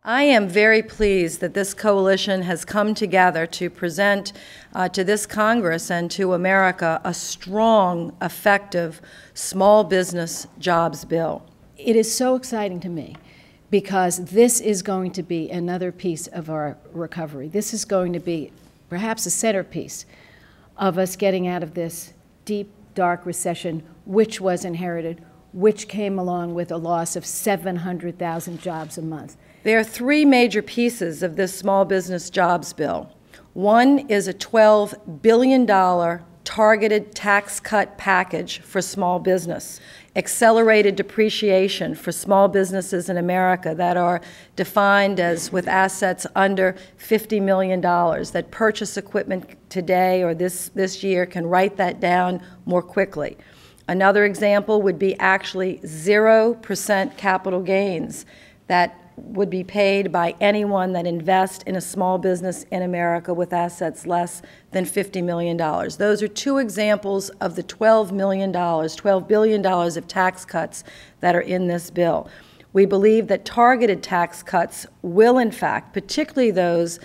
I am very pleased that this coalition has come together to present to this Congress and to America a strong, effective small business jobs bill. It is so exciting to me because this is going to be another piece of our recovery. This is going to be perhaps a centerpiece of us getting out of this deep, dark recession, which was inherited, which came along with a loss of 700,000 jobs a month. There are three major pieces of this small business jobs bill. One is a $12 billion targeted tax cut package for small business, accelerated depreciation for small businesses in America that are defined as with assets under $50 million, that purchase equipment today or this year can write that down more quickly. Another example would be actually 0% capital gains that would be paid by anyone that invests in a small business in America with assets less than $50 million. Those are two examples of the $12 billion of tax cuts that are in this bill. We believe that targeted tax cuts will, in fact, particularly those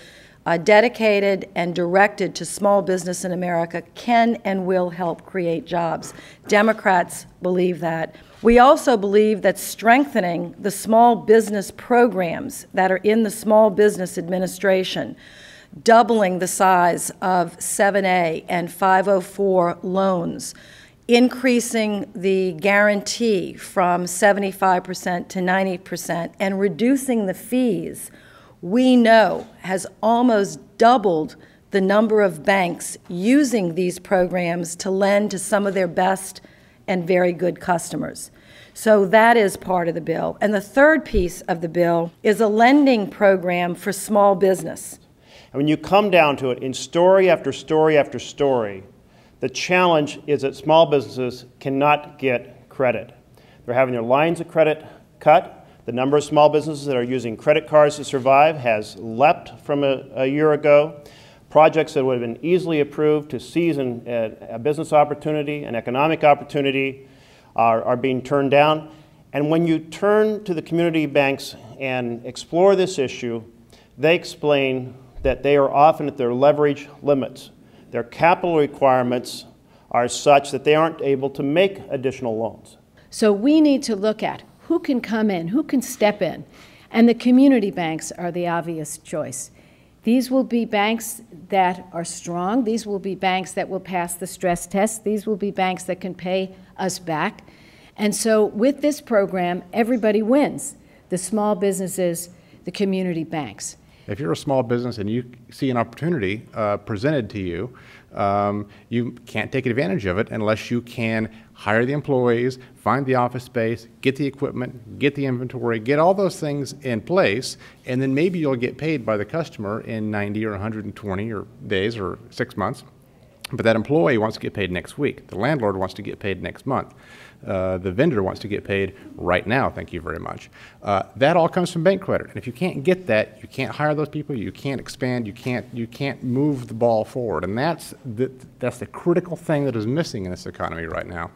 dedicated and directed to small business in America, can and will help create jobs. Democrats believe that. We also believe that strengthening the small business programs that are in the Small Business Administration, doubling the size of 7A and 504 loans, increasing the guarantee from 75% to 90%, and reducing the fees, we know has almost doubled the number of banks using these programs to lend to some of their best and very good customers. So that is part of the bill. And the third piece of the bill is a lending program for small business. And when you come down to it, in story after story after story, the challenge is that small businesses cannot get credit. They're having their lines of credit cut. The number of small businesses that are using credit cards to survive has leapt from a year ago. Projects that would have been easily approved to seize a business opportunity, an economic opportunity, are being turned down. And when you turn to the community banks and explore this issue, they explain that they are often at their leverage limits. Their capital requirements are such that they aren't able to make additional loans. So we need to look at who can come in, who can step in, and the community banks are the obvious choice. These will be banks that are strong. These will be banks that will pass the stress test. These will be banks that can pay us back. And so with this program, everybody wins. The small businesses, the community banks. If you're a small business and you see an opportunity presented to you, you can't take advantage of it unless you can hire the employees, find the office space, get the equipment, get the inventory, get all those things in place, and then maybe you'll get paid by the customer in 90 or 120 or days or 6 months. But that employee wants to get paid next week. The landlord wants to get paid next month. The vendor wants to get paid right now, thank you very much. That all comes from bank credit. And if you can't get that, you can't hire those people, you can't expand, you can't move the ball forward. And that's the critical thing that is missing in this economy right now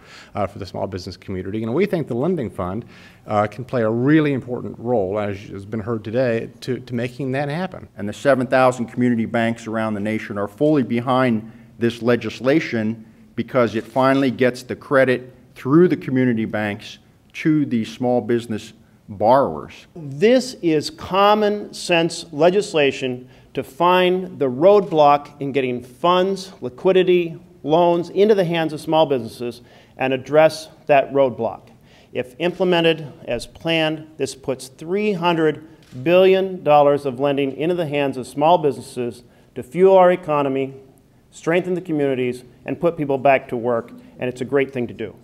for the small business community. And we think the lending fund can play a really important role, as has been heard today, to making that happen. And the 7,000 community banks around the nation are fully behind this legislation because it finally gets the credit through the community banks to the small business borrowers. This is common sense legislation to find the roadblock in getting funds, liquidity, loans into the hands of small businesses and address that roadblock. If implemented as planned, this puts $300 billion of lending into the hands of small businesses to fuel our economy, strengthen the communities, and put people back to work, and it's a great thing to do.